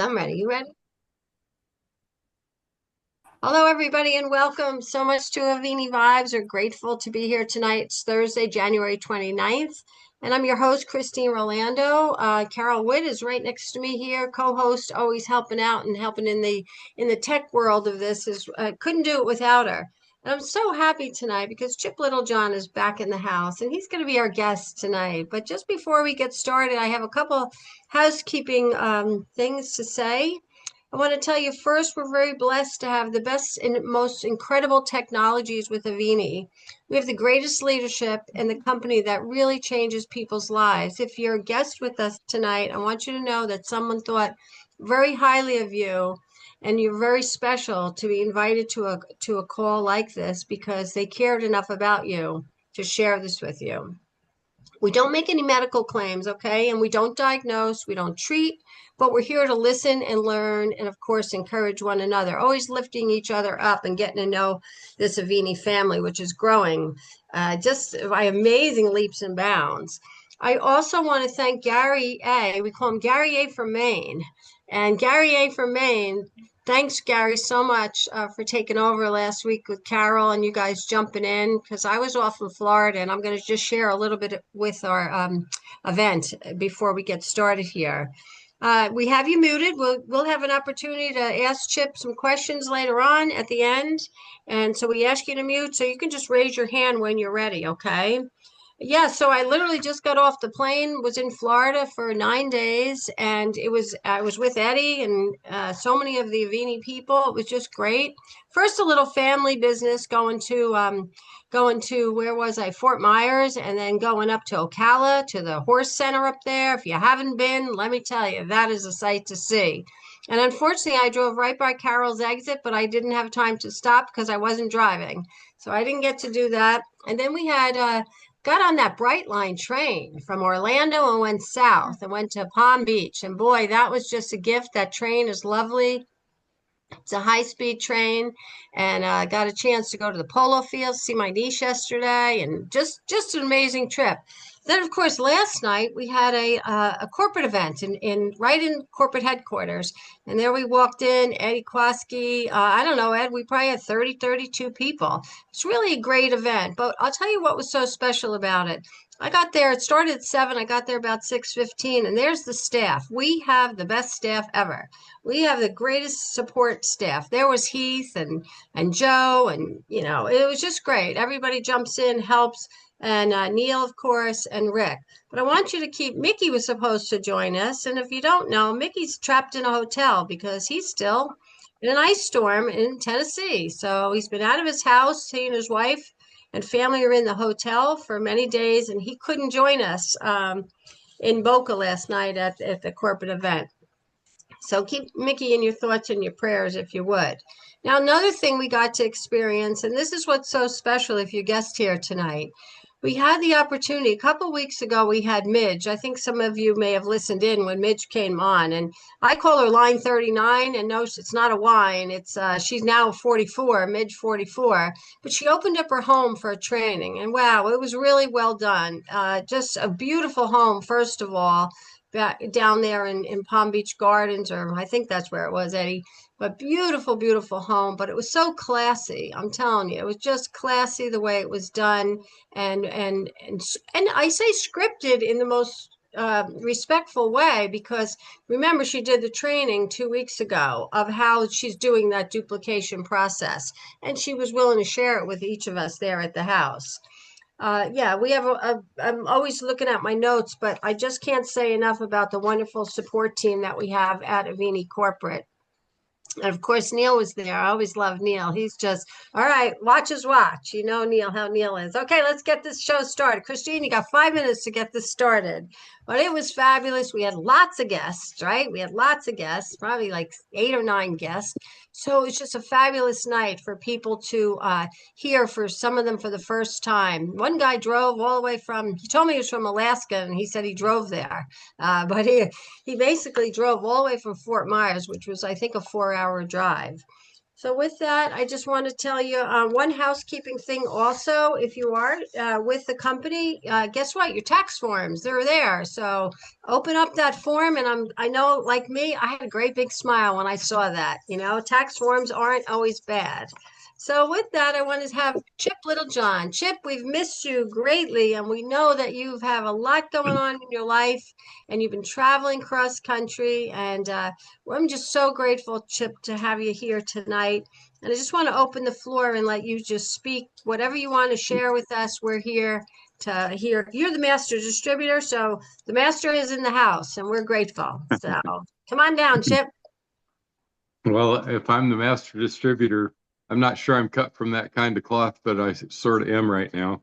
I'm ready. You ready? Hello, everybody, and welcome so much to Avini Vibes. We're grateful to be here tonight. It's Thursday, January 29th, and I'm your host, Christine Rolando. Carol Witt is right next to me here, co-host, always helping out and helping in the tech world of this. Is couldn't do it without her. And I'm so happy tonight because Chip Littlejohn is back in the house, and he's going to be our guest tonight. But just before we get started, I have a couple housekeeping things to say. I want to tell you first, we're very blessed to have the best and most incredible technologies with Avini. We have the greatest leadership and the company that really changes people's lives. If you're a guest with us tonight, I want you to know that someone thought very highly of you and you're very special to be invited to a call like this because they cared enough about you to share this with you. We don't make any medical claims, okay? And we don't diagnose, we don't treat, but we're here to listen and learn and, of course, encourage one another, always lifting each other up and getting to know this Avini family, which is growing just by amazing leaps and bounds. I also want to thank Gary A. We call him Gary A. from Maine. And Gary A. from Maine, thanks, Gary, so much for taking over last week with Carol and you guys jumping in because I was off in Florida and I'm going to just share a little bit with our event before we get started here. We have you muted. We'll have an opportunity to ask Chip some questions later on at the end. And so we ask you to mute so you can just raise your hand when you're ready, okay? Yeah, so I literally just got off the plane, was in Florida for 9 days, and I was with Eddie and so many of the Avini people. It was just great. First, a little family business going to where was I? Fort Myers, and then going up to Ocala to the horse center up there. If you haven't been, let me tell you, that is a sight to see. And unfortunately, I drove right by Carol's exit, but I didn't have time to stop because I wasn't driving. So I didn't get to do that. And then we had got on that Bright Line train from Orlando and went south and went to Palm Beach. And boy, that was just a gift. That train is lovely. It's a high-speed train, and got a chance to go to the polo field, see my niece yesterday, and just an amazing trip. Then, of course, last night we had a corporate event in right in corporate headquarters, and there we walked in. Eddie Kwaski, I don't know, Ed, we probably had 32 people. It's really a great event, but I'll tell you what was so special about it. I got there, it started at 7, I got there about 6:15, and there's the staff. We have the best staff ever. We have the greatest support staff. There was Heath and Joe, and it was just great. Everybody jumps in, helps, and Neil, of course, and Rick. But I want you to keep. Mickey was supposed to join us, and if you don't know, Mickey's trapped in a hotel because he's still in an ice storm in Tennessee. So he's been out of his house. He and his wife and family are in the hotel for many days, and he couldn't join us in Boca last night at the corporate event. So keep Mickey in your thoughts and your prayers if you would. Now, another thing we got to experience, and this is what's so special if you guest here tonight. We had the opportunity a couple weeks ago. We had Midge. I think some of you may have listened in when Midge came on, and I call her Line 39. And no, it's not a wine. It's she's now 44, Midge 44. But she opened up her home for a training, and wow, it was really well done. Just a beautiful home, first of all back down there in Palm Beach Gardens, or I think that's where it was, Eddie. But beautiful, beautiful home. But it was so classy. I'm telling you, it was just classy the way it was done, and I say scripted in the most respectful way because remember she did the training 2 weeks ago of how she's doing that duplication process, and she was willing to share it with each of us there at the house. Yeah, we have I'm always looking at my notes, but I just can't say enough about the wonderful support team that we have at Avini Corporate. And of course, Neil was there. I always love Neil. He's just, all right, watch is watch. You know, Neil, how Neil is. Okay, let's get this show started. Christine, you got 5 minutes to get this started. But it was fabulous. We had lots of guests, right? We had lots of guests, probably like 8 or 9 guests. So it's just a fabulous night for people to hear for some of them for the first time. One guy drove all the way he told me he was from Alaska, and he said he drove there. But he basically drove all the way from Fort Myers, which was, I think, a 4-hour drive. So with that, I just want to tell you one housekeeping thing also. If you are with the company, guess what? Your tax forms, they're there. So open up that form and I know like me, I had a great big smile when I saw that. Tax forms aren't always bad. So with that, I want to have Chip Littlejohn. Chip, we've missed you greatly, and we know that you have a lot going on in your life, and you've been traveling cross country, and well, I'm just so grateful, Chip, to have you here tonight. And I just want to open the floor and let you just speak whatever you want to share with us. We're here to hear. You're the master distributor, so the master is in the house, and we're grateful. So come on down, Chip. Well, if I'm the master distributor, I'm not sure I'm cut from that kind of cloth, but I sort of am right now.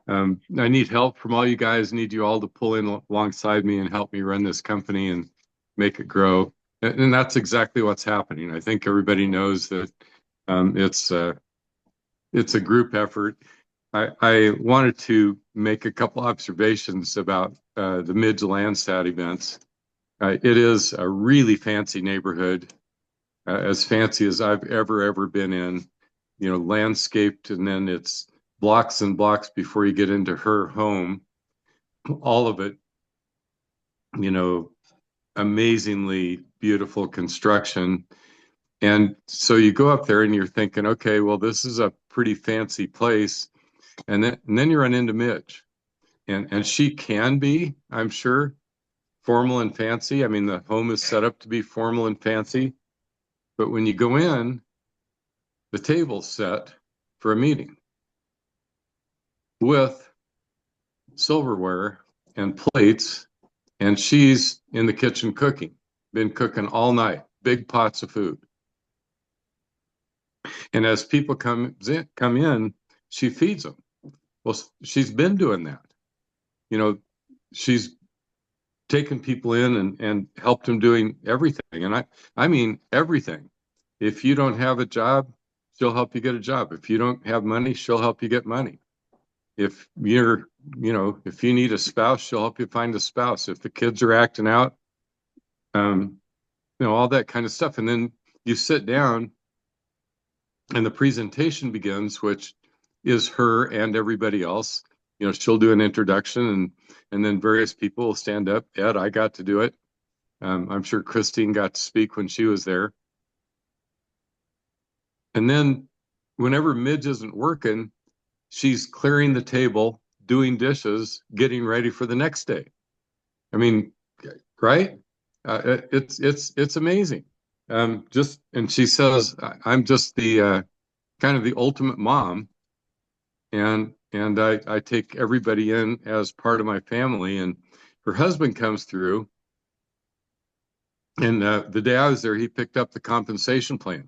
I need help from all you guys, need you all to pull in alongside me and help me run this company and make it grow. And that's exactly what's happening. I think everybody knows that it's a group effort. I wanted to make a couple observations about the Midge Landsat events. It is a really fancy neighborhood, as fancy as I've ever been in, landscaped, and then it's blocks and blocks before you get into her home. All of it, you know, amazingly beautiful construction. And so you go up there and you're thinking, okay, well, this is a pretty fancy place. And then you run into Midge. And she can be, I'm sure, formal and fancy. I mean, the home is set up to be formal and fancy. But when you go in, the table's set for a meeting with silverware and plates, and she's in the kitchen cooking, been cooking all night, big pots of food. And as people come in, she feeds them. Well, she's been doing that. You know, she's taken people in and helped them doing everything. And I mean everything. If you don't have a job, she'll help you get a job. If you don't have money, she'll help you get money. If if you need a spouse, she'll help you find a spouse. If the kids are acting out, all that kind of stuff. And then you sit down and the presentation begins, which is her and everybody else. She'll do an introduction and then various people will stand up. Ed, I got to do it. I'm sure Christine got to speak when she was there. And then whenever Midge isn't working, she's clearing the table, doing dishes, getting ready for the next day. I mean, right? It's amazing. And she says, I'm just the kind of the ultimate mom, and I take everybody in as part of my family. And her husband comes through, and the day I was there, he picked up the compensation plan.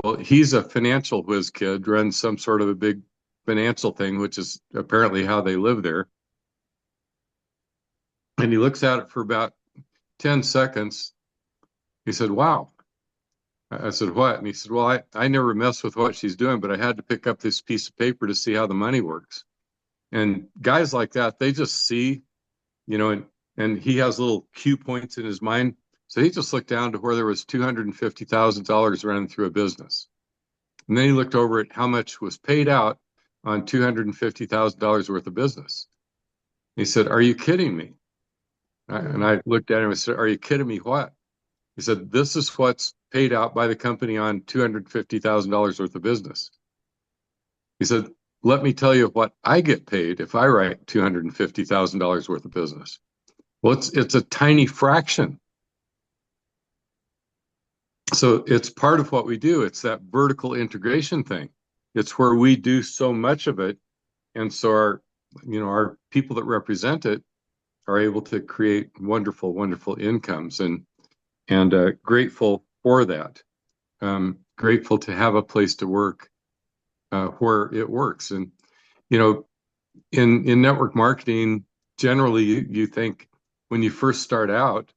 Well, he's a financial whiz kid, runs some sort of a big financial thing, which is apparently how they live there. And he looks at it for about 10 seconds. He said, wow. I said, what? And he said, well, I never mess with what she's doing, but I had to pick up this piece of paper to see how the money works. And guys like that, they just see, and he has little cue points in his mind. So he just looked down to where there was $250,000 running through a business. And then he looked over at how much was paid out on $250,000 worth of business. He said, are you kidding me? And I looked at him and said, are you kidding me? What? He said, this is what's paid out by the company on $250,000 worth of business. He said, let me tell you what I get paid if I write $250,000 worth of business. Well, it's a tiny fraction. So it's part of what we do. It's that vertical integration thing. It's where we do so much of it. And so our people that represent it are able to create wonderful incomes, and grateful for that. Grateful to have a place to work where it works. And in network marketing, generally you think when you first start out,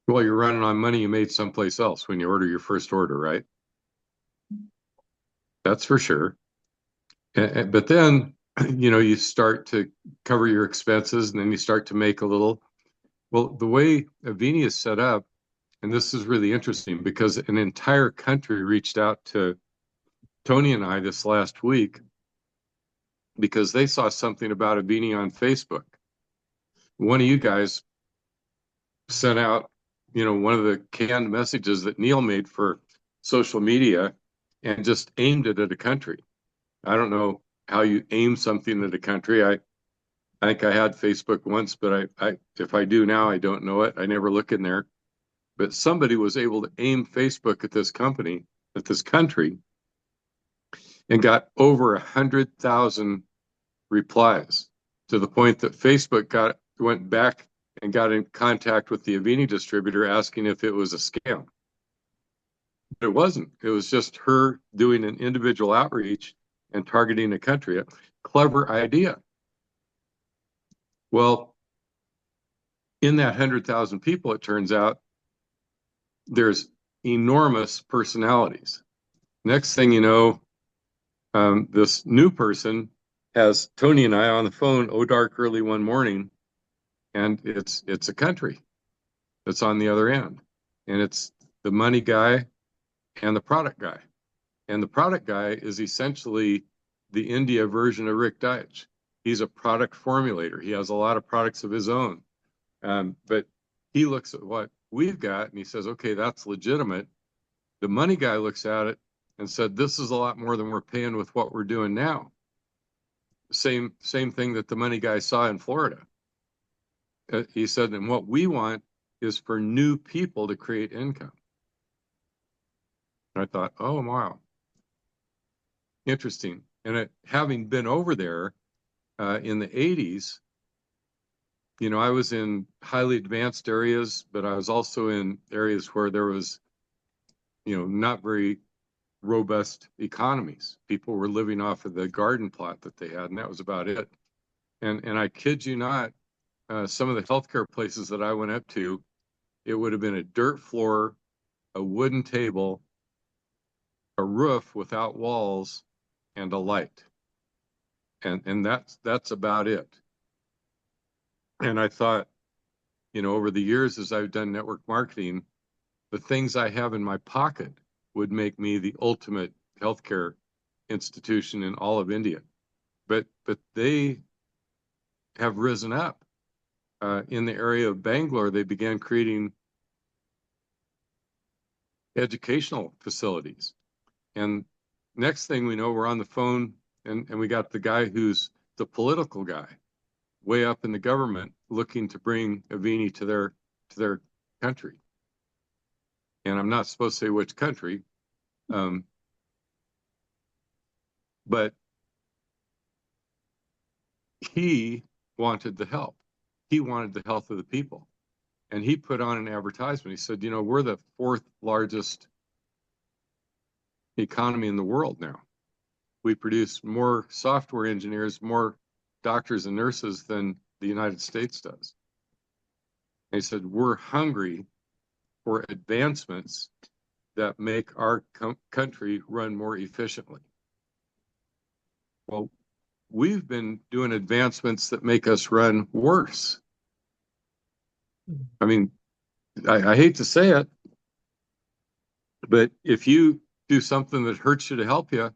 well, you're running on money you made someplace else when you order your first order, right? That's for sure. But then you start to cover your expenses, and then you start to make a little. Well, the way Avini is set up, And this is really interesting because an entire country reached out to Tony and I this last week because they saw something about Avini on Facebook. One of you guys sent out, one of the canned messages that Neil made for social media and just aimed it at a country. I don't know how you aim something at a country. I think I had Facebook once, but I if I do now, I don't know it. I never look in there. But somebody was able to aim Facebook at this company, at this country, and got over 100,000 replies to the point that Facebook went back and got in contact with the Avini distributor asking if it was a scam. But it wasn't. It was just her doing an individual outreach and targeting a country. A clever idea. Well, in that 100,000 people, it turns out there's enormous personalities. Next thing you know, this new person has Tony and I on the phone, dark early one morning, and it's a country that's on the other end, and it's the money guy and the product guy, and the product guy is essentially the India version of Rick Deitch. He's a product formulator. He has a lot of products of his own, but he looks at what we've got and he says, okay, that's legitimate. The money guy looks at it and said, this is a lot more than we're paying with what we're doing now. Same thing that the money guy saw in Florida. He said, and what we want is for new people to create income. And I thought, oh, wow, interesting. And having been over there in the 80s, I was in highly advanced areas, but I was also in areas where there was, not very robust economies. People were living off of the garden plot that they had, and that was about it. And I kid you not, some of the healthcare places that I went up to, it would have been a dirt floor, a wooden table, a roof without walls, and a light. And that's about it. And I thought, over the years as I've done network marketing, the things I have in my pocket would make me the ultimate healthcare institution in all of India. But they have risen up. In the area of Bangalore, they began creating educational facilities. And next thing we know, we're on the phone and we got the guy who's the political guy way up in the government looking to bring Avini to their country. And I'm not supposed to say which country, but he wanted the help. He wanted the health of the people. And he put on an advertisement. He said, we're the fourth largest economy in the world now. We produce more software engineers, more doctors and nurses than the United States does. And he said, we're hungry for advancements that make our country run more efficiently. Well, we've been doing advancements that make us run worse. I mean, I hate to say it, but if you do something that hurts you to help you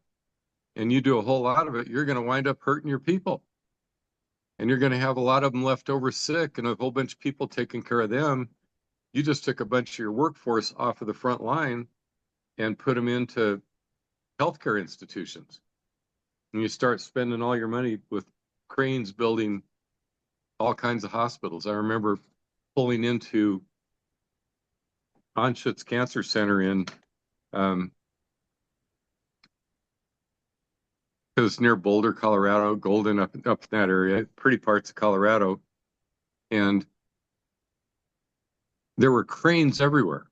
and you do a whole lot of it, you're going to wind up hurting your people. And you're going to have a lot of them left over sick and a whole bunch of people taking care of them. You just took a bunch of your workforce off of the front line and put them into healthcare institutions. And you start spending all your money with cranes building all kinds of hospitals. I remember pulling into Anschutz Cancer Center in, it was near Boulder, Colorado, Golden, up in that area, pretty parts of Colorado. And there were cranes everywhere.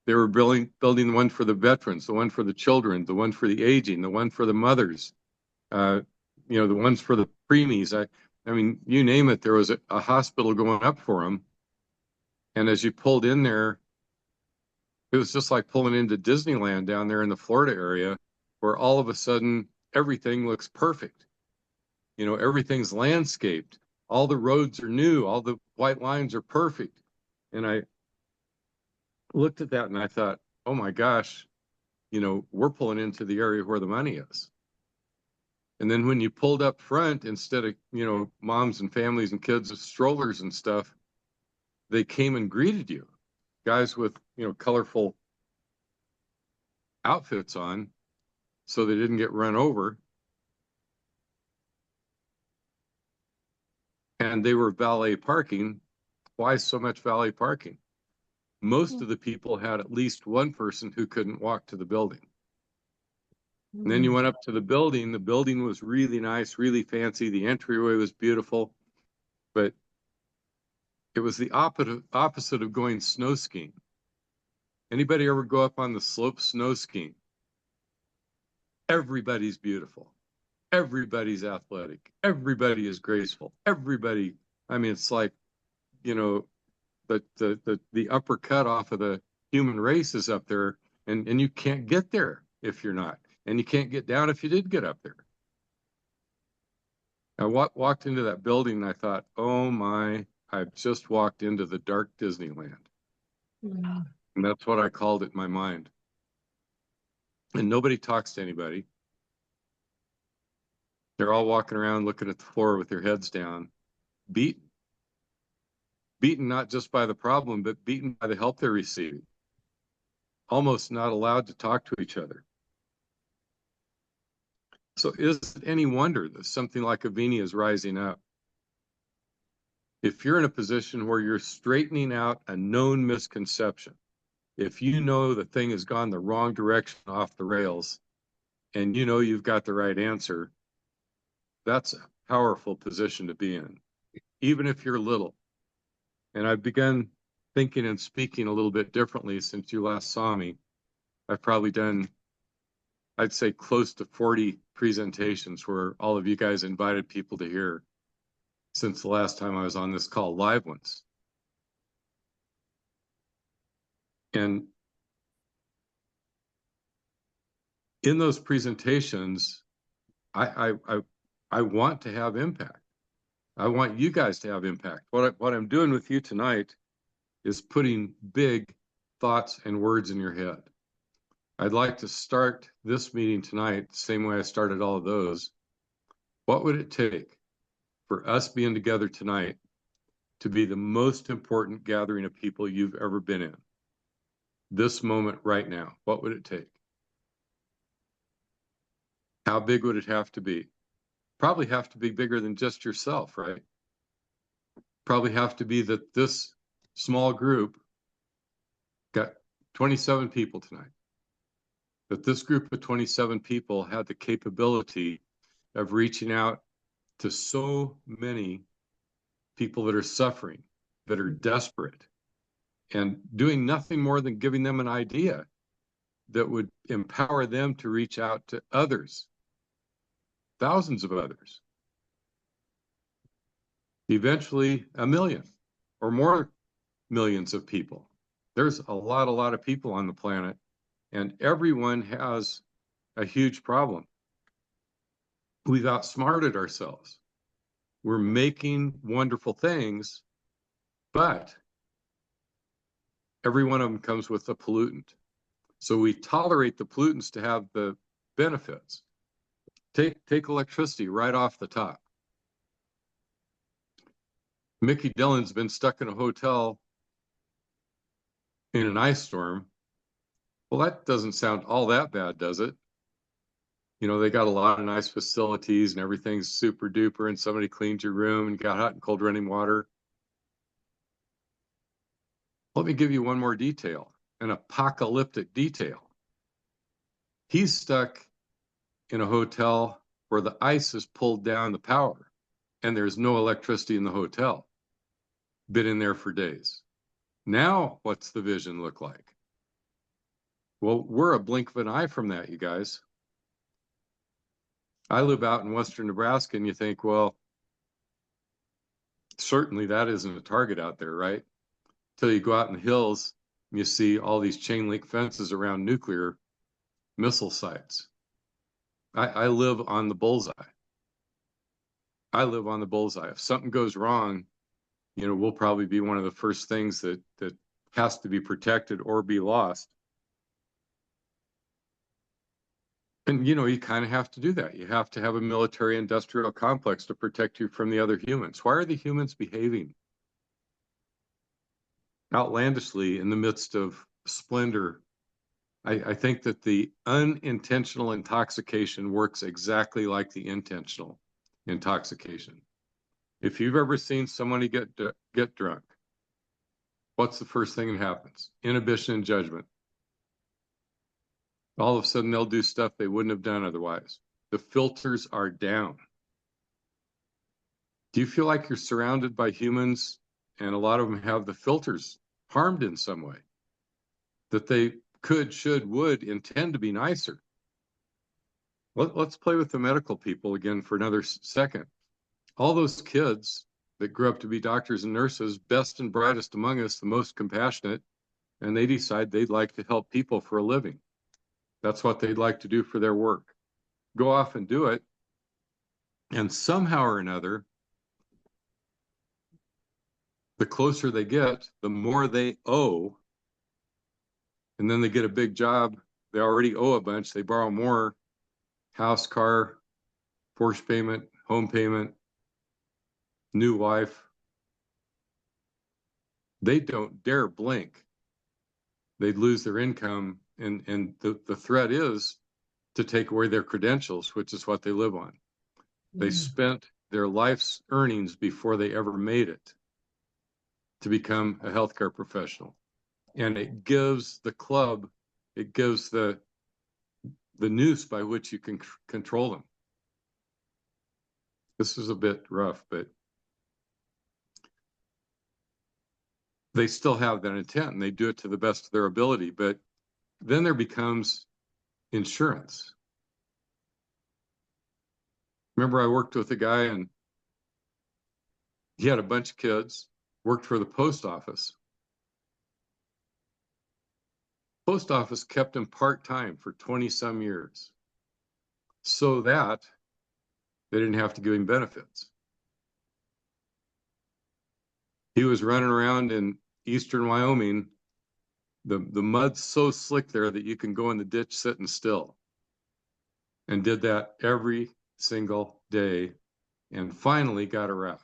They were building the one for the veterans, the one for the children, the one for the aging, the one for the mothers, the ones for the preemies. I mean, you name it, there was a hospital going up for them. And as you pulled in there, it was just like pulling into Disneyland down there in the Florida area, where all of a sudden everything looks perfect. Everything's landscaped. All the roads are new. All the white lines are perfect. And looked at that and I thought, oh my gosh, we're pulling into the area where the money is. And then when you pulled up front, instead of, moms and families and kids with strollers and stuff, they came and greeted you. Guys with, colorful outfits on so they didn't get run over. And they were valet parking. Why so much valet parking? Most of the people had at least one person who couldn't walk to the building. And then you went up to the building. The building was really nice, really fancy. The entryway was beautiful, but it was the opposite of going snow skiing. Anybody ever go up on the slope snow skiing? Everybody's beautiful. Everybody's athletic. Everybody is graceful. Everybody, I mean, it's like, the upper cut off of the human race is up there, and you can't get there if you're not. And you can't get down if you did get up there. I walked into that building and I thought, oh my, I've just walked into the dark Disneyland. And that's what I called it in my mind. And nobody talks to anybody. They're all walking around looking at the floor with their heads down, beaten. Beaten not just by the problem, but beaten by the help they're receiving. Almost not allowed to talk to each other. So is it any wonder that something like Avini is rising up? If you're in a position where you're straightening out a known misconception, if you know the thing has gone the wrong direction off the rails, and you've got the right answer, that's a powerful position to be in, even if you're little. And I've begun thinking and speaking a little bit differently since you last saw me. I've probably done, I'd say, close to 40 presentations where all of you guys invited people to hear since the last time I was on this call, live ones. And in those presentations, I want to have impact. I want you guys to have impact. What I'm doing with you tonight is putting big thoughts and words in your head. I'd like to start this meeting tonight the same way I started all of those. What would it take for us being together tonight to be the most important gathering of people you've ever been in? This moment right now, what would it take? How big would it have to be? Probably have to be bigger than just yourself, right? Probably have to be that this small group got 27 people tonight. That this group of 27 people had the capability of reaching out to so many people that are suffering, that are desperate, and doing nothing more than giving them an idea that would empower them to reach out to others, thousands of others, eventually a million or more millions of people. There's a lot of people on the planet, and everyone has a huge problem. We've outsmarted ourselves. We're making wonderful things, but every one of them comes with a pollutant. So we tolerate the pollutants to have the benefits. Take electricity right off the top. Mickey Dillon's been stuck in a hotel in an ice storm. Well, that doesn't sound all that bad, does it? They got a lot of nice facilities and everything's super duper, and somebody cleans your room and you got hot and cold running water. Let me give you one more detail, an apocalyptic detail. He's stuck in a hotel where the ice has pulled down the power and there's no electricity in the hotel. Been in there for days. Now, what's the vision look like? Well, we're a blink of an eye from that, you guys. I live out in western Nebraska, and you think, well, certainly that isn't a target out there, right? Till you go out in the hills and you see all these chain link fences around nuclear missile sites. I live on the bullseye. I live on the bullseye. If something goes wrong, we'll probably be one of the first things that has to be protected or be lost. And, you kind of have to do that. You have to have a military industrial complex to protect you from the other humans. Why are the humans behaving outlandishly in the midst of splendor? I think that the unintentional intoxication works exactly like the intentional intoxication. If you've ever seen somebody get drunk, what's the first thing that happens? Inhibition and judgment. All of a sudden, they'll do stuff they wouldn't have done otherwise. The filters are down. Do you feel like you're surrounded by humans and a lot of them have the filters harmed in some way? That they could, should, would intend to be nicer. Let's play with the medical people again for another second. All those kids that grew up to be doctors and nurses, best and brightest among us, the most compassionate, and they decide they'd like to help people for a living. That's what they'd like to do for their work. Go off and do it. And somehow or another, the closer they get, the more they owe. And then they get a big job. They already owe a bunch. They borrow more: house, car, porch payment, home payment, new wife. They don't dare blink. They'd lose their income. And the threat is to take away their credentials, which is what they live on. They spent their life's earnings before they ever made it to become a healthcare professional. And it gives the club, it gives the noose by which you can control them. This is a bit rough, but they still have that intent and they do it to the best of their ability. But then there becomes insurance. Remember, I worked with a guy and he had a bunch of kids, worked for the post office. Post office kept him part-time for 20 some years so that they didn't have to give him benefits. He was running around in eastern Wyoming. The mud's so slick there that you can go in the ditch sitting still. And did that every single day and finally got a route.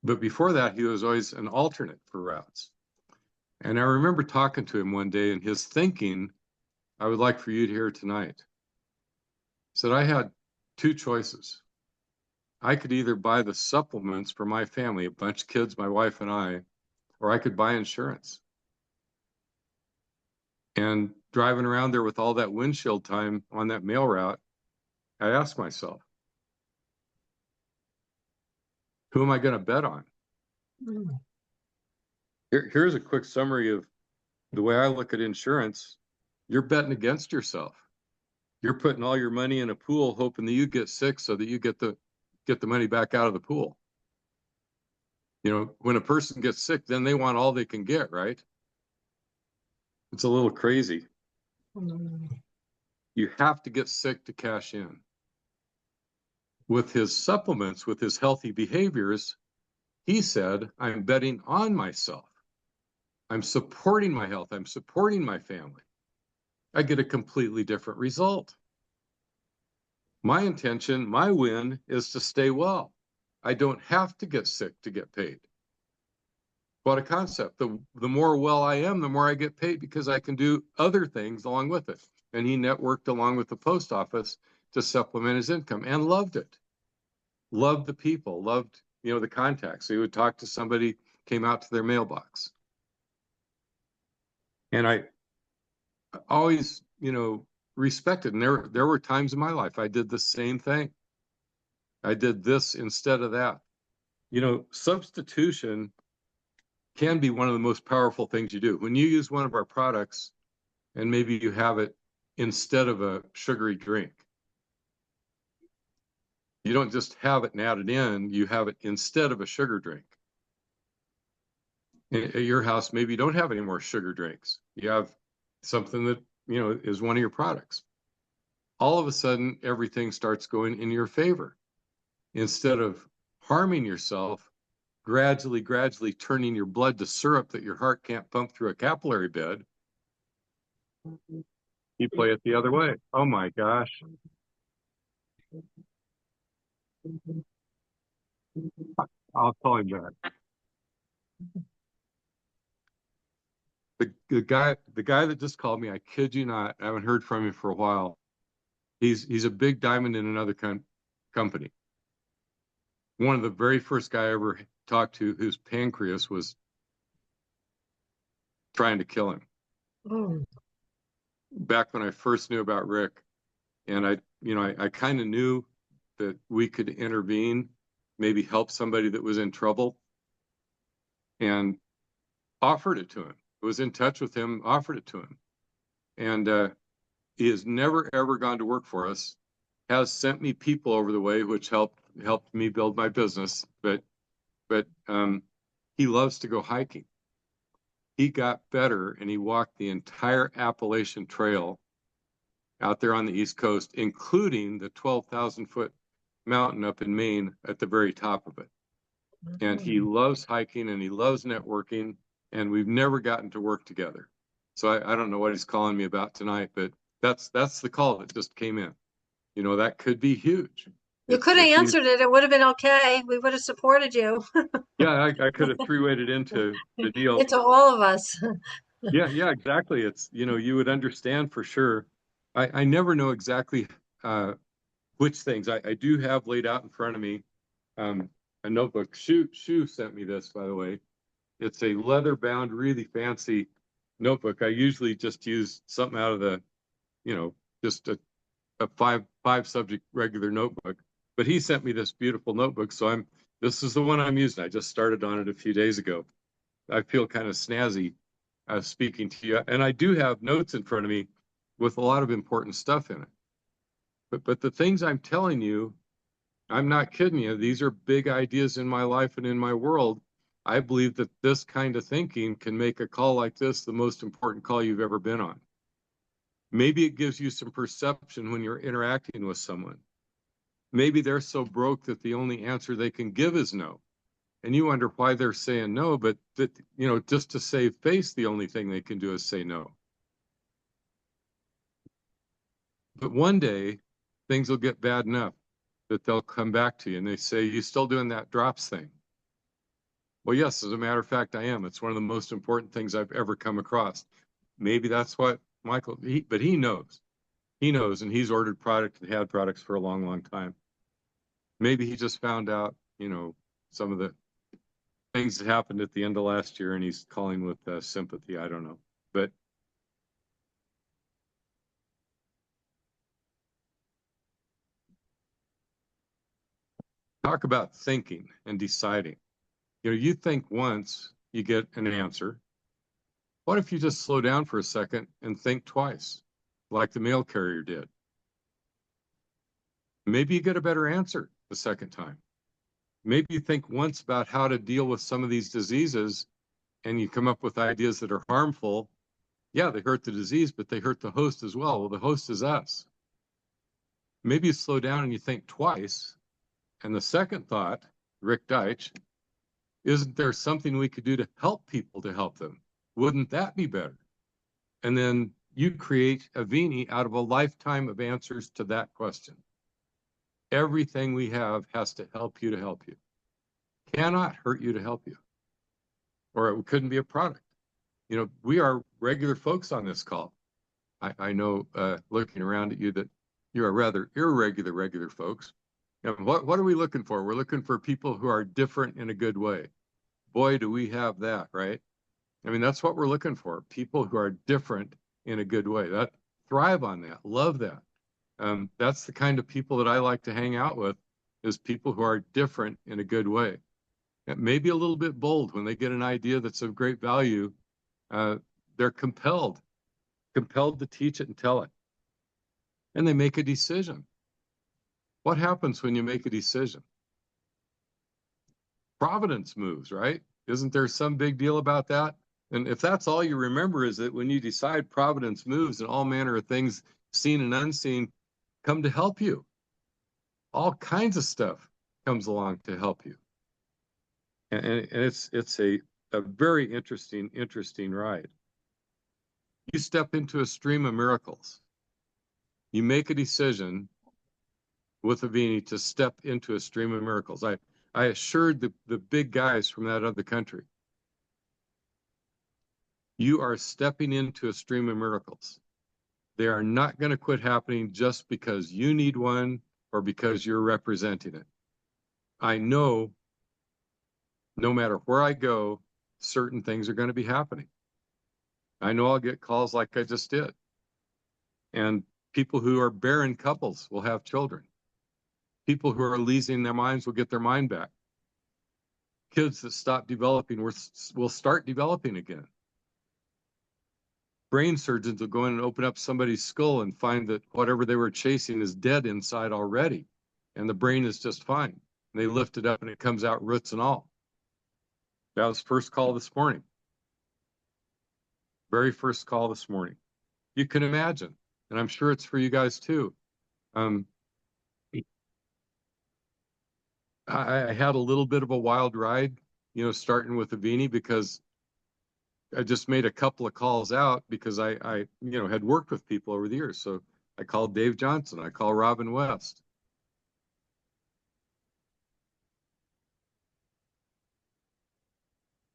But before that, he was always an alternate for routes. And I remember talking to him one day and his thinking, I would like for you to hear tonight. He said, I had two choices. I could either buy the supplements for my family, a bunch of kids, my wife and I, or I could buy insurance. And driving around there with all that windshield time on that mail route, I asked myself, who am I going to bet on? Here's a quick summary of the way I look at insurance. You're betting against yourself. You're putting all your money in a pool, hoping that you get sick so that you get the money back out of the pool. When a person gets sick, then they want all they can get, right? It's a little crazy. You have to get sick to cash in. With his supplements, with his healthy behaviors, he said, I'm betting on myself. I'm supporting my health. I'm supporting my family. I get a completely different result. My intention, my win is to stay well. I don't have to get sick to get paid. What a concept. The more well I am, the more I get paid because I can do other things along with it. And he networked along with the post office to supplement his income and loved it. Loved the people, loved, the contacts. So he would talk to somebody, came out to their mailbox. And I always, respected. And there were times in my life I did the same thing. I did this instead of that. Substitution can be one of the most powerful things you do. When you use one of our products and maybe you have it instead of a sugary drink, you don't just have it and add it in, you have it instead of a sugar drink. At your house, maybe you don't have any more sugar drinks. You have something that, is one of your products. All of a sudden, everything starts going in your favor. Instead of harming yourself, gradually turning your blood to syrup that your heart can't pump through a capillary bed. You play it the other way. Oh my gosh. I'll call him back. The guy that just called me, I kid you not, I haven't heard from him for a while. He's a big diamond in another company. One of the very first guy I ever talked to whose pancreas was trying to kill him. Oh. Back when I first knew about Rick, and I kind of knew that we could intervene, maybe help somebody that was in trouble, and offered it to him. Was in touch with him, offered it to him, and he has never ever gone to work for us. Has sent me people over the way, which helped me build my business. But he loves to go hiking. He got better, and he walked the entire Appalachian Trail out there on the East Coast, including the 12,000-foot mountain up in Maine at the very top of it. And he loves hiking and he loves networking, and we've never gotten to work together. So I don't know what he's calling me about tonight, but that's the call that just came in. That could be huge. You could have if answered it. It would have been okay. We would have supported you. Yeah, I could have three-weighted into the deal. Into all of us. Yeah, exactly. It's, you would understand for sure. I never know exactly which things. I do have laid out in front of me a notebook. Shu sent me this, by the way. It's a leather-bound, really fancy notebook. I usually just use something out of the, just a five subject regular notebook. But he sent me this beautiful notebook, so this is the one I'm using. I just started on it a few days ago. I feel kind of snazzy speaking to you, and I do have notes in front of me with a lot of important stuff in it. But the things I'm telling you, I'm not kidding you. These are big ideas in my life and in my world. I believe that this kind of thinking can make a call like this the most important call you've ever been on. Maybe it gives you some perception when you're interacting with someone. Maybe they're so broke that the only answer they can give is no. And you wonder why they're saying no, but that, just to save face, the only thing they can do is say no. But one day, things will get bad enough that they'll come back to you and they say, "You still doing that drops thing?" Well, yes, as a matter of fact, I am. It's one of the most important things I've ever come across. Maybe that's what Michael, but he knows. He knows, and he's ordered product and had products for a long, long time. Maybe he just found out, some of the things that happened at the end of last year, and he's calling with sympathy. I don't know. But talk about thinking and deciding. You think once, you get an answer. What if you just slow down for a second and think twice, like the mail carrier did? Maybe you get a better answer the second time. Maybe you think once about how to deal with some of these diseases and you come up with ideas that are harmful. Yeah, they hurt the disease, but they hurt the host as well. Well, the host is us. Maybe you slow down and you think twice. And the second thought, Rick Deitch, isn't there something we could do to help people to help them? Wouldn't that be better? And then you create Avini out of a lifetime of answers to that question. Everything we have has to help you to help you. Cannot hurt you to help you. Or it couldn't be a product. We are regular folks on this call. I know, looking around at you, that you are rather irregular, regular folks. What are we looking for? We're looking for people who are different in a good way. Boy, do we have that, right? I mean, that's what we're looking for. People who are different in a good way. That thrive on that, love that. That's the kind of people that I like to hang out with, is people who are different in a good way. Maybe a little bit bold when they get an idea that's of great value. They're compelled to teach it and tell it. And they make a decision. What happens when you make a decision? Providence moves, right? Isn't there some big deal about that? And if that's all you remember, is that when you decide, providence moves and all manner of things, seen and unseen, come to help you. All kinds of stuff comes along to help you. and it's a very interesting ride. You step into a stream of miracles. You make a decision with Avini to step into a stream of miracles. I assured the big guys from that other country, you are stepping into a stream of miracles. They are not going to quit happening just because you need one or because you're representing it. I know no matter where I go, certain things are going to be happening. I know I'll get calls like I just did. And people who are barren couples will have children. People who are losing their minds will get their mind back. Kids that stop developing will start developing again. Brain surgeons will go in and open up somebody's skull and find that whatever they were chasing is dead inside already, and the brain is just fine. And they lift it up and it comes out roots and all. That was first call this morning. Very first call this morning. You can imagine, and I'm sure it's for you guys too. I had a little bit of a wild ride, starting with Avini because I just made a couple of calls out because I had worked with people over the years. So I called Dave Johnson. I called Robin West.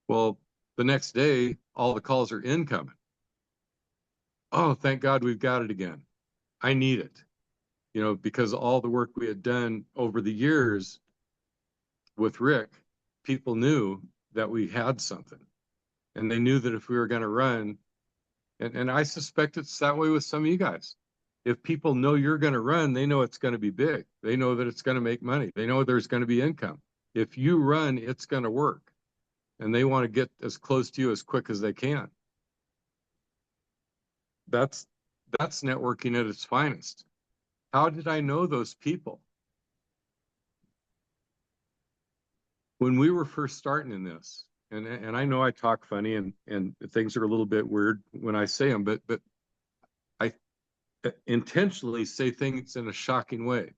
Well, the next day, all the calls are incoming. Oh, thank God we've got it again. I need it, because all the work we had done over the years with Rick, people knew that we had something. And they knew that if we were going to run, and I suspect it's that way with some of you guys. If people know you're going to run, they know it's going to be big. They know that it's going to make money. They know there's going to be income. If you run, it's going to work. And they want to get as close to you as quick as they can. That's networking at its finest. How did I know those people? When we were first starting in this, and I know I talk funny and things are a little bit weird when I say them, but I intentionally say things in a shocking way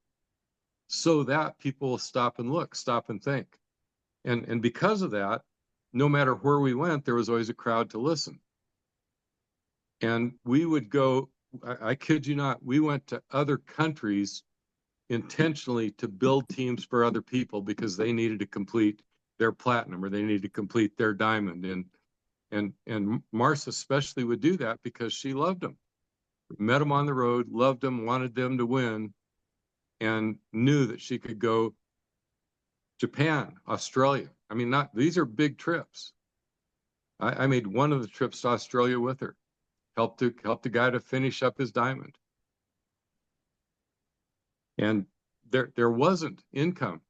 so that people will stop and look, stop and think. And because of that, no matter where we went, there was always a crowd to listen. And we would go, I kid you not, we went to other countries intentionally to build teams for other people because they needed to complete their platinum or they needed to complete their diamond. And Marcia especially would do that because she loved them. Met them on the road, loved them, wanted them to win, and knew that she could go Japan, Australia. I mean, these are big trips. I made one of the trips to Australia with her, helped the guy to finish up his diamond. And there wasn't income.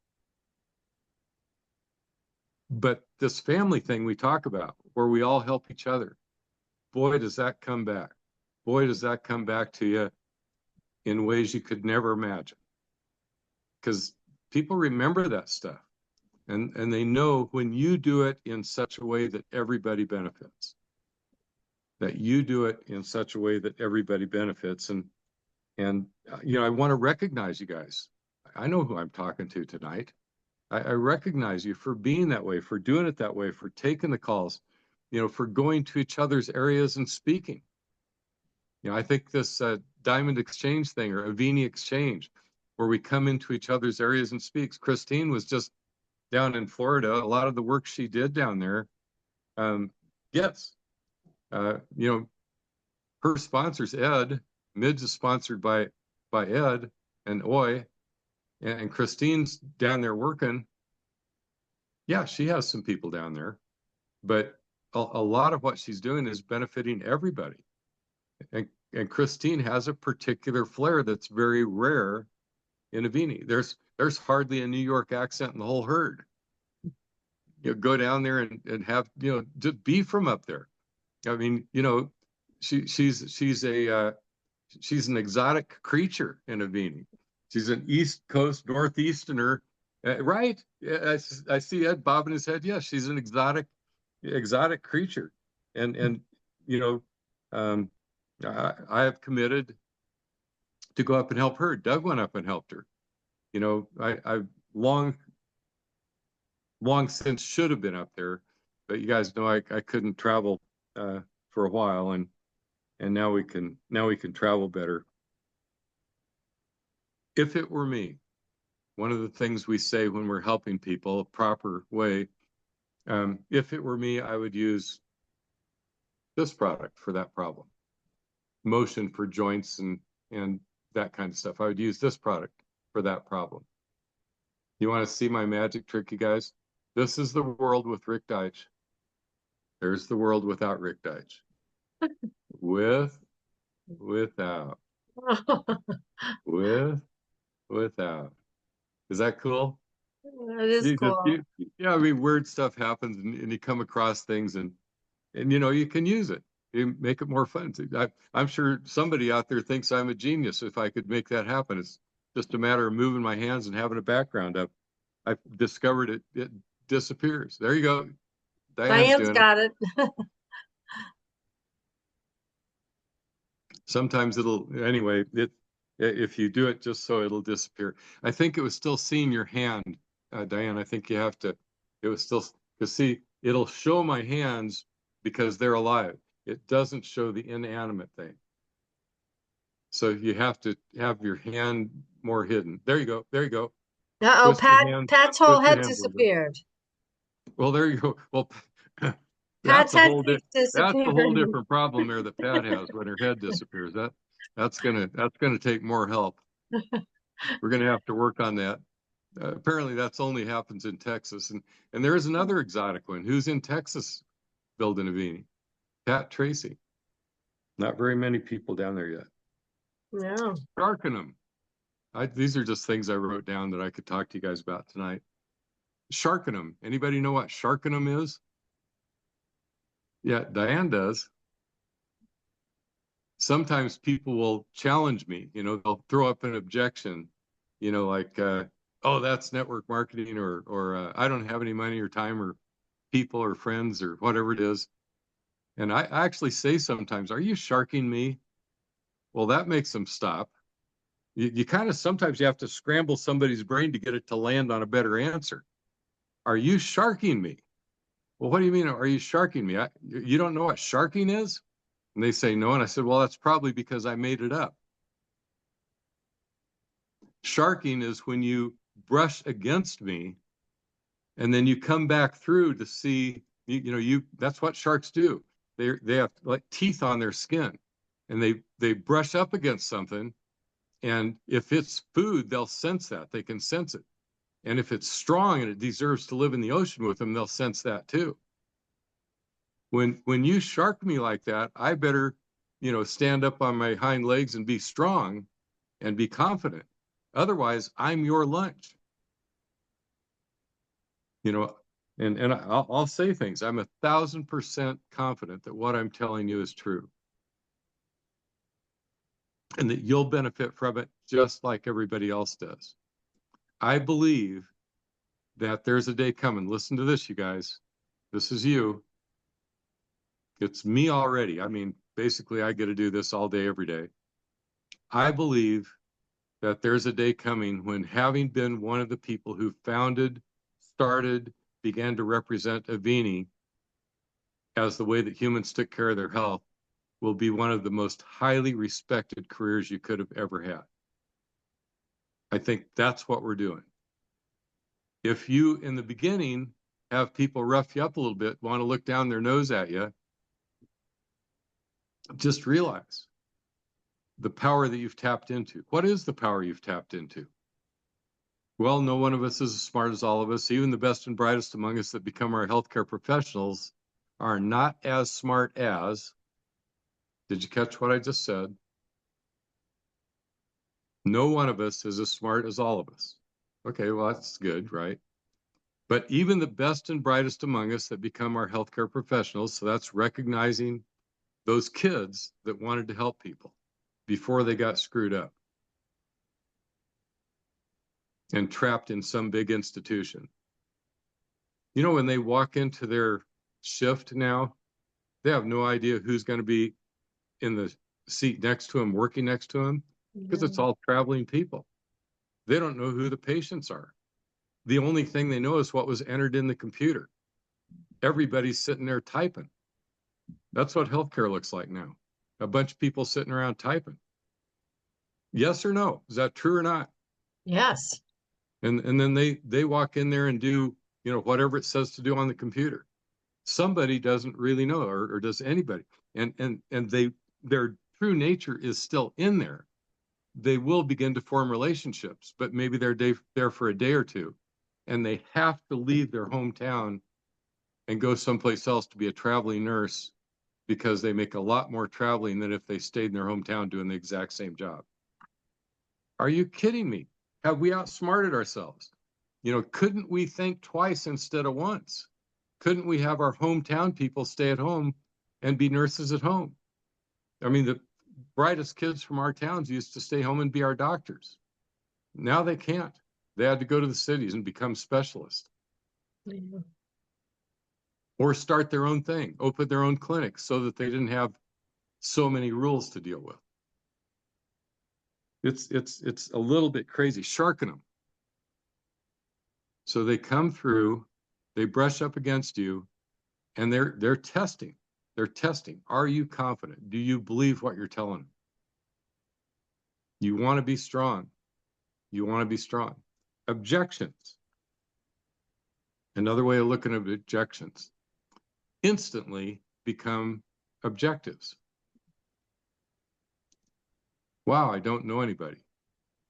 But this family thing we talk about, where we all help each other, boy, does that come back. Boy, does that come back to you in ways you could never imagine. Because people remember that stuff. And they know when you do it in such a way that everybody benefits. That you do it in such a way that everybody benefits. And I want to recognize you guys. I know who I'm talking to tonight. I recognize you for being that way, for doing it that way, for taking the calls, for going to each other's areas and speaking. I think this Diamond Exchange thing or Avini Exchange, where we come into each other's areas and speaks. Christine was just down in Florida. A lot of the work she did down there, yes, her sponsors, Ed, Mids is sponsored by Ed and Oi, and Christine's down there working. Yeah, she has some people down there, but a lot of what she's doing is benefiting everybody. And Christine has a particular flair that's very rare in Avini. There's hardly a New York accent in the whole herd. Go down there and have, just be from up there. I mean, she's an exotic creature in Avini. She's an East Coast Northeasterner, right? I see Ed bobbing his head. Yes, she's an exotic creature, and I have committed to go up and help her. Doug went up and helped her. I've long long since should have been up there, but you guys know I couldn't travel for a while, and now we can travel better. If it were me, one of the things we say when we're helping people a proper way, if it were me, I would use this product for that problem. Motion for joints and that kind of stuff. I would use this product for that problem. You want to see my magic trick, you guys? This is the world with Rick Deitch. There's the world without Rick Deitch. Without. Without. Is that cool? That is cool. Yeah, I mean, weird stuff happens, and you come across things, and you know, you can use it. You make it more fun. I'm sure somebody out there thinks I'm a genius if I could make that happen. It's just a matter of moving my hands and having a background up. I've discovered it disappears. There you go. Diane's Diane's doing it. got it. Sometimes anyway, if you do it just so it'll disappear. I think it was still seeing your hand, Diane. I think you have to, it was still, because see, it'll show my hands because they're alive. It doesn't show the inanimate thing. So you have to have your hand more hidden. There you go. There you go. Uh-oh, Twist your hand. Pat's whole Twist your head hand a little bit. disappeared. Well, there you go. Well, Pat's that's a head whole keeps that's a whole disappearing. different problem there that Pat has when her head disappears. That's gonna take more help. We're gonna have to work on that. Apparently, that's only happens in Texas, and there is another exotic one. Who's in Texas building Avini? Pat Tracy. Not very many people down there yet. No. Sharkenum. These are just things I wrote down that I could talk to you guys about tonight. Sharkenum. Anybody know what Sharkenum is? Yeah, Diane does. Sometimes people will challenge me, you know, they'll throw up an objection, you know, like, oh, that's network marketing, or I don't have any money or time or people or friends or whatever it is. And I actually say sometimes, are you sharking me? Well, that makes them stop. You kind of, sometimes you have to scramble somebody's brain to get it to land on a better answer. Are you sharking me? Well, what do you mean? Are you sharking me? You don't know what sharking is? And they say no. And I said, well, that's probably because I made it up. Sharking is when you brush against me and then you come back through to see, that's what sharks do. They have like teeth on their skin, and they brush up against something. And if it's food, they'll sense that. They can sense it. And if it's strong and it deserves to live in the ocean with them, they'll sense that too. When you shark me like that, I better, stand up on my hind legs and be strong and be confident. Otherwise, I'm your lunch. And I'll say things. I'm 1,000% confident that what I'm telling you is true, and that you'll benefit from it just like everybody else does. I believe that there's a day coming. Listen to this, you guys. This is you. It's me already. I mean, basically, I get to do this all day, every day. I believe that there's a day coming when, having been one of the people who founded, started, began to represent Avini as the way that humans took care of their health, will be one of the most highly respected careers you could have ever had. I think that's what we're doing. If you, in the beginning, have people rough you up a little bit, want to look down their nose at you, just realize the power that you've tapped into. What is the power you've tapped into? Well, no one of us is as smart as all of us. Even the best and brightest among us that become our healthcare professionals are not as smart as, did you catch what I just said? No one of us is as smart as all of us. Okay, well, that's good, right? But even the best and brightest among us that become our healthcare professionals, so that's recognizing those kids that wanted to help people before they got screwed up and trapped in some big institution. When they walk into their shift now, they have no idea who's going to be in the seat next to them, working next to them, because it's all traveling people. They don't know who the patients are. The only thing they know is what was entered in the computer. Everybody's sitting there typing. That's what healthcare looks like now. A bunch of people sitting around typing. Yes or no? Is that true or not? Yes. And then they walk in there and do, whatever it says to do on the computer. Somebody doesn't really know, or does anybody. And their true nature is still in there. They will begin to form relationships, but maybe they're there for a day or two, and they have to leave their hometown and go someplace else to be a traveling nurse because they make a lot more traveling than if they stayed in their hometown doing the exact same job. Are you kidding me? Have we outsmarted ourselves? Couldn't we think twice instead of once? Couldn't we have our hometown people stay at home and be nurses at home? I mean, the brightest kids from our towns used to stay home and be our doctors. Now they can't. They had to go to the cities and become specialists. Yeah. Or start their own thing, open their own clinic so that they didn't have so many rules to deal with. It's a little bit crazy. Sharken them. So they come through, they brush up against you, and they're testing. They're testing. Are you confident? Do you believe what you're telling them? You want to be strong. You want to be strong. Objections. Another way of looking at objections. Instantly become objectives. Wow, I don't know anybody.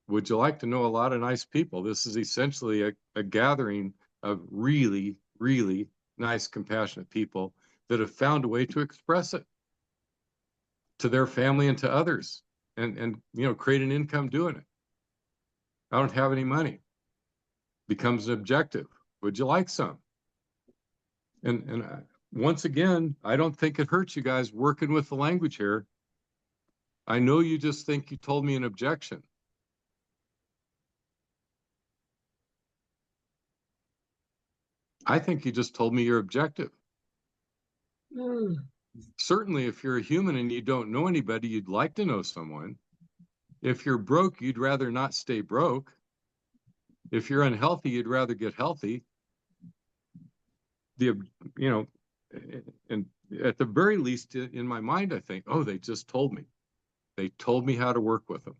Would you like to know a lot of nice people? This is essentially a gathering of really, really nice, compassionate people that have found a way to express it to their family and to others, and create an income doing it. I don't have any money. Becomes an objective. Would you like some? And once again, I don't think it hurts you guys working with the language here. I know you just think you told me an objection. I think you just told me your objective. Mm. Certainly, if you're a human and you don't know anybody, you'd like to know someone. If you're broke, you'd rather not stay broke. If you're unhealthy, you'd rather get healthy. The, you know, and at the very least, in my mind, I think, oh, they just told me. They told me how to work with them.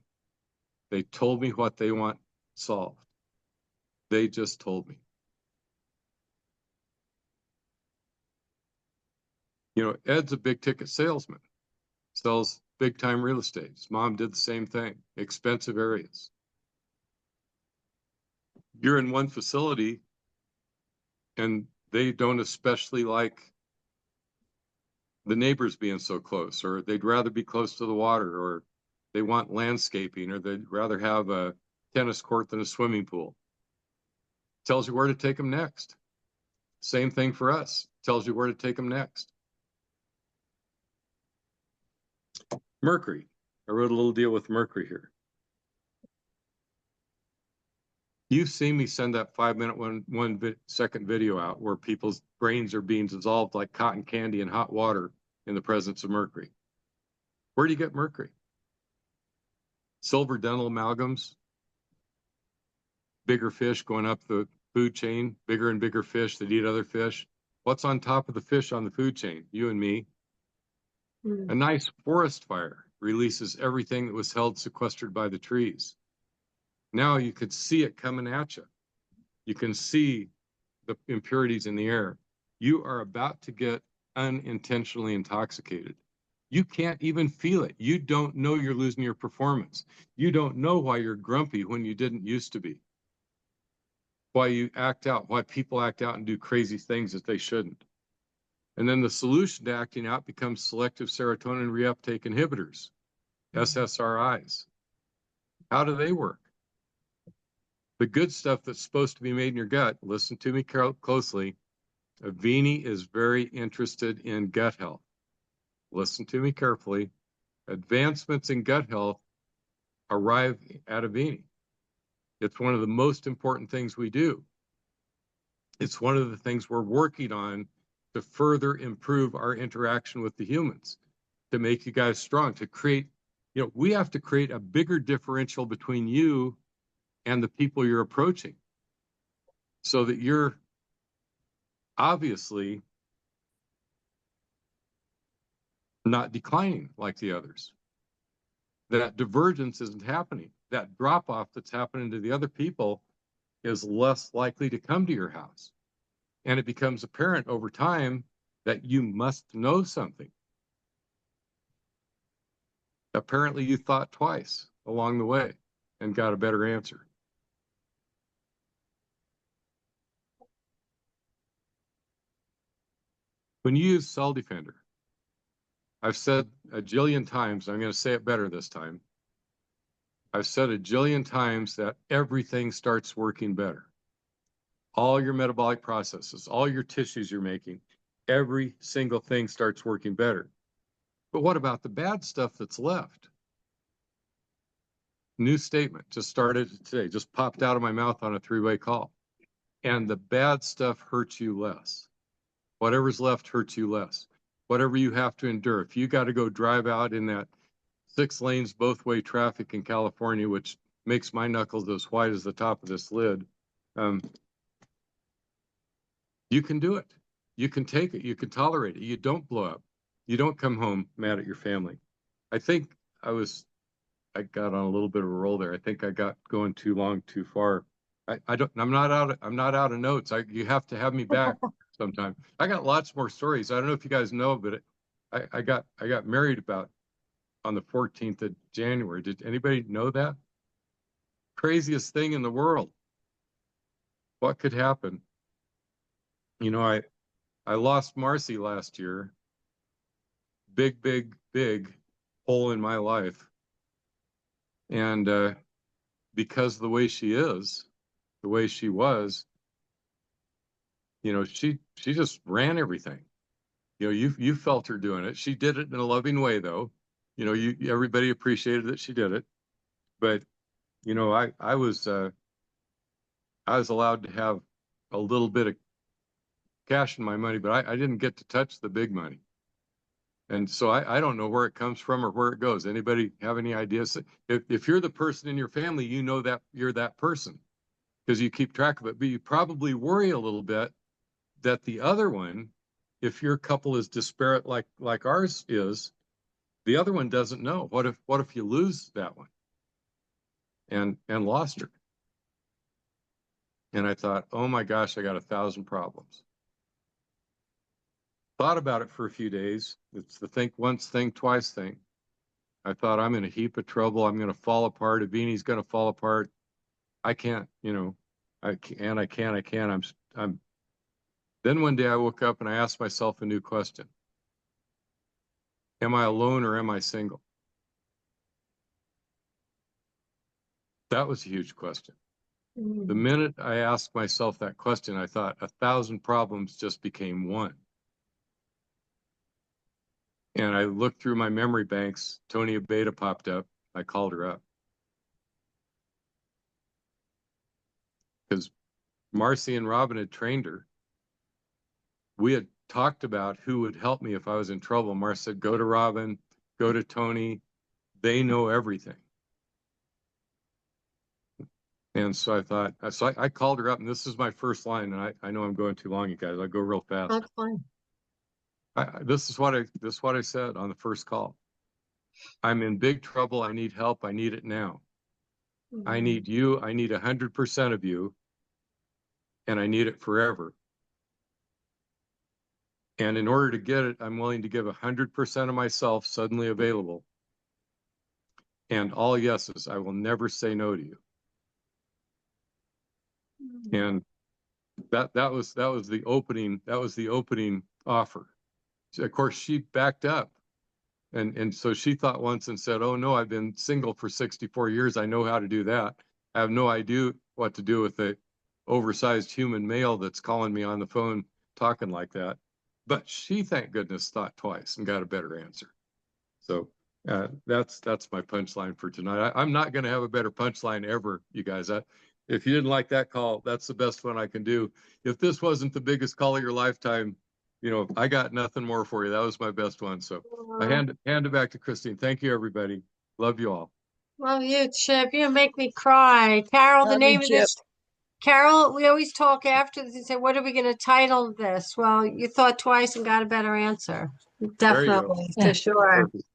They told me what they want solved. They just told me. Ed's a big ticket salesman, sells big time real estate. His mom did the same thing, expensive areas. You're in one facility and they don't especially like the neighbors being so close, or they'd rather be close to the water, or they want landscaping, or they'd rather have a tennis court than a swimming pool. Tells you where to take them next. Same thing for us. Tells you where to take them next. Mercury. I wrote a little deal with Mercury here. You've seen me send that 5-minute, 1 second video out where people's brains are being dissolved like cotton candy in hot water in the presence of mercury. Where do you get mercury? Silver dental amalgams, bigger fish going up the food chain, bigger and bigger fish that eat other fish. What's on top of the fish on the food chain? You and me. A nice forest fire releases everything that was held sequestered by the trees. Now you could see it coming at you. You can see the impurities in the air. You are about to get unintentionally intoxicated. You can't even feel it. You don't know you're losing your performance. You don't know why you're grumpy when you didn't used to be. Why you act out, why people act out and do crazy things that they shouldn't. And then the solution to acting out becomes selective serotonin reuptake inhibitors, SSRIs. How do they work? The good stuff that's supposed to be made in your gut, listen to me closely. Avini is very interested in gut health. Listen to me carefully. Advancements in gut health arrive at Avini. It's one of the most important things we do. It's one of the things we're working on to further improve our interaction with the humans, to make you guys strong, to create, we have to create a bigger differential between you and the people you're approaching. so that you're obviously not declining like the others. That divergence isn't happening. That drop off that's happening to the other people is less likely to come to your house. And it becomes apparent over time that you must know something. Apparently, you thought twice along the way and got a better answer. When you use Cell Defender, I've said a jillion times, I'm going to say it better this time. I've said a jillion times that everything starts working better. All your metabolic processes, all your tissues you're making, every single thing starts working better. But what about the bad stuff that's left? New statement, just started today, just popped out of my mouth on a three-way call. And the bad stuff hurts you less. Whatever's left hurts you less. Whatever you have to endure. If you got to go drive out in that 6 lanes both-way traffic in California, which makes my knuckles as white as the top of this lid, you can do it. You can take it. You can tolerate it. You don't blow up. You don't come home mad at your family. I think I got on a little bit of a roll there. I think I got going too long, too far. I'm not out of notes. You have to have me back sometime. I got lots more stories. I don't know if you guys know, but I got married about on the 14th of January. Did anybody know that? Craziest thing in the world. What could happen? You know, I lost Marcy last year. Big, big, big hole in my life. And because of the way she is, the way she was, you know, she just ran everything. You know, you felt her doing it. She did it in a loving way, though. You know, everybody appreciated that she did it. But you know, I was allowed to have a little bit of cash in my money, but I didn't get to touch the big money. And so I don't know where it comes from or where it goes. Anybody have any ideas? If you're the person in your family, you know that you're that person because you keep track of it. But you probably worry a little bit that the other one, if your couple is disparate like ours is, the other one doesn't know. What if you lose that one and lost her? And I thought, oh my gosh, I got 1,000 problems. Thought about it for a few days. It's the think once, think twice thing. I thought I'm in a heap of trouble. I'm going to fall apart. Avini's going to fall apart. I can't, you know, I can't. I'm. Then one day I woke up and I asked myself a new question. Am I alone or am I single? That was a huge question. The minute I asked myself that question, I thought 1,000 problems just became one. And I looked through my memory banks. Tony Abeta popped up. I called her up. Because Marcy and Robin had trained her. We had talked about who would help me if I was in trouble. Marcy said, go to Robin, go to Tony. They know everything. And so I thought, I called her up, and this is my first line. And I know I'm going too long, you guys. I'll go real fast. That's fine. This is what I said on the first call. I'm in big trouble. I need help. I need it now. I need you. I need 100% of you. And I need it forever. And in order to get it, I'm willing to give 100% of myself suddenly available. And all yeses. I will never say no to you. And that was the opening offer. Of course, she backed up. And so she thought once and said, oh no, I've been single for 64 years. I know how to do that. I have no idea what to do with the oversized human male that's calling me on the phone talking like that. But she, thank goodness, thought twice and got a better answer. So that's my punchline for tonight. I'm not going to have a better punchline ever, you guys. If you didn't like that call, that's the best one I can do. If this wasn't the biggest call of your lifetime, you know, I got nothing more for you. That was my best one. So I hand it back to Christine. Thank you, everybody. Love you all. Love you, Chip. You make me cry. Carol, the Love you, name of Chip. this Carol, we always talk after this and say, what are we going to title this? Well, you thought twice and got a better answer. There you go. Definitely, for Yeah. sure. Perfect.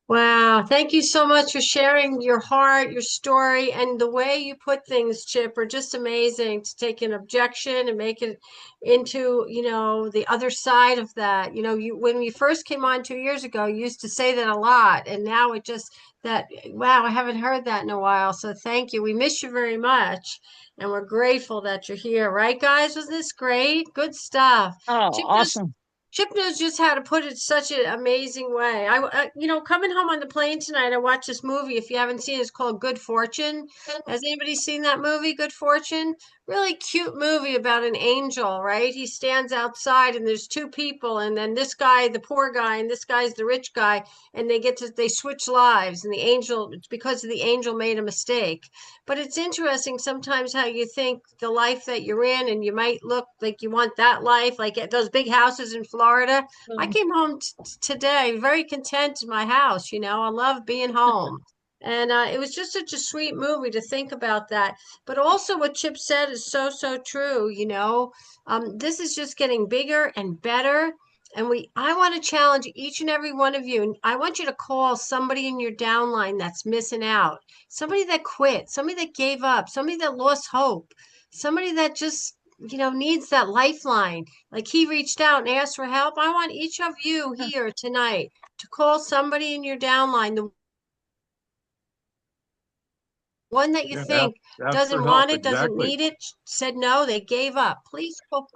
Wow. Thank you so much for sharing your heart, your story, and the way you put things, Chip, are just amazing to take an objection and make it into, the other side of that. When we first came on 2 years ago, you used to say that a lot, and now it just wow, I haven't heard that in a while. So thank you. We miss you very much, and we're grateful that you're here. Right, guys? Wasn't this great? Good stuff. Oh, Chip just awesome. Chip knows just how to put it such an amazing way. Coming home on the plane tonight, I watched this movie. If you haven't seen it, it's called Good Fortune. Has anybody seen that movie, Good Fortune? Really cute movie about an angel, right? He stands outside and there's two people, and then this guy, the poor guy, and this guy's the rich guy, and they switch lives. And it's because the angel made a mistake. But it's interesting sometimes how you think the life that you're in, and you might look like you want that life, like at those big houses in Florida. I Mm. came home today very content in my house. I love being home. And it was just such a sweet movie to think about that. But also, what Chip said is so, so true. This is just getting bigger and better. And I want to challenge each and every one of you. And I want you to call somebody in your downline that's missing out, somebody that quit, somebody that gave up, somebody that lost hope, somebody that just, needs that lifeline. Like he reached out and asked for help. I want each of you here tonight to call somebody in your downline, the one that you Yeah, think ask for doesn't help. want it, doesn't Exactly. need it, said no, they gave up. Please call.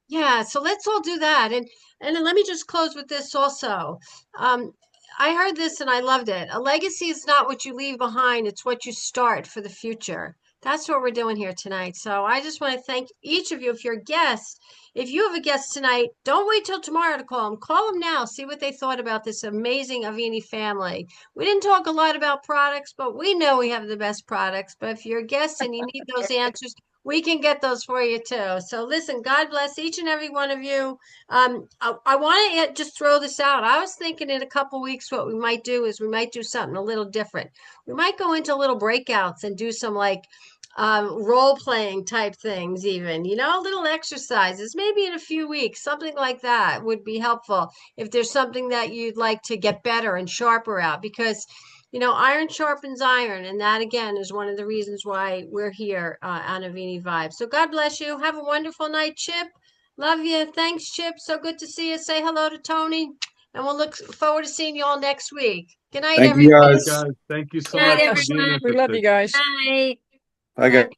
Yeah, so let's all do that. And then let me just close with this also. Um, I heard this and I loved it. A legacy is not what you leave behind, it's what you start for the future. That's what we're doing here tonight. So I just want to thank each of you. If you're a guest, if you have a guest tonight, don't wait till tomorrow to call them. Call them now. See what they thought about this amazing Avini family. We didn't talk a lot about products, but we know we have the best products. But if you're a guest and you need those answers, we can get those for you too. So listen, God bless each and every one of you. I want to just throw this out. I was thinking in a couple weeks, what we might do is we might do something a little different. We might go into little breakouts and do some like role playing type things, even, little exercises, maybe in a few weeks, something like that would be helpful if there's something that you'd like to get better and sharper at, because iron sharpens iron. And that, again, is one of the reasons why we're here on Avini Vibes. So God bless you. Have a wonderful night, Chip. Love you. Thanks, Chip. So good to see you. Say hello to Tony. And we'll look forward to seeing you all next week. Good night, Thank you, everybody. All right, guys. guys. Thank you Good so night, much for Yes. being everyone. We love you interested. guys. Bye. Bye, Bye. guys.